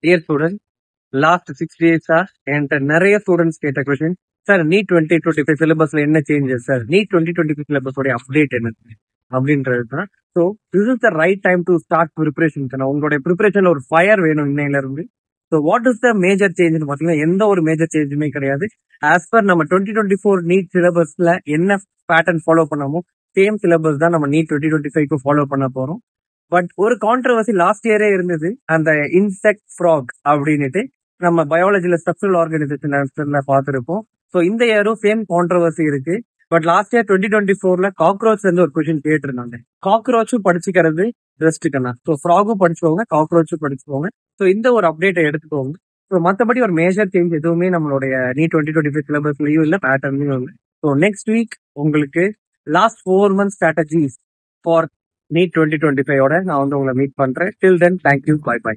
Dear student, last 6 days என்கிட்ட நிறைய students கேட்ட கொஸ்டின், சார் நீட் 2025 சிலபஸ்ல என்ன சேஞ்சஸ் சார், நீட் 2025 சிலபஸோட அப்டேட் என்ன அப்படின்றது தான். So this is the right time to start preparation. உங்களுடைய ப்ரிப்பரேஷன்ல ஒரு ஃபயர் வேணும் இன்னையில இருந்து. So what is the major சேஞ்ச்னு பார்த்தீங்கன்னா எந்த ஒரு மேஜர் சேஞ்சுமே கிடையாது. ஆஸ் பர் நம்ம 2024 நீட் சிலபஸ்ல என்ன பேட்டர்ன் ஃபாலோ பண்ணாமோ சேம் சிலபஸ் தான் நம்ம நீட் 2025 ஃபாலோ பண்ண போறோம். பட் ஒரு கான்ட்ரவர்சி லாஸ்ட் இயரே இருந்தது, அந்த இன்செக்ட் ஃப்ராக் அப்படின்னுட்டு நம்ம பயாலஜில ஸ்ட்ரக்சரல் ஆர்கனைசேஷன் பார்த்துருப்போம். ஸோ இந்த இயரும் சேம் கான்ட்ரவர்சி இருக்கு. பட் லாஸ்ட் இயர் 2024ல காக்ரோச் இருந்து ஒரு கொஸ்டின் கேட்டிருந்தாங்க. காக்ரோச்சும் படிச்சுக்கிறது ரெஸ்ட்டுக்கண்ணா. ஸோ ஃப்ராகும் படிச்சுக்கோங்க, காக்ரோச்சும் படிச்சுக்கோங்க. ஸோ இந்த ஒரு அப்டேட்டை எடுத்துக்கோங்க. ஸோ மற்றபடி ஒரு மேஜர் சேஞ்ச் எதுவுமே நம்மளுடைய நீட் 2025 சிலபஸ்லயும் இல்லை, பேட்டர்ன்லயும் இல்லை. ஸோ நெக்ஸ்ட் வீக் உங்களுக்கு last 4 months strategies for NEET 2025 நான் உங்களை மீட் பண்றேன். Till then thank you, bye by.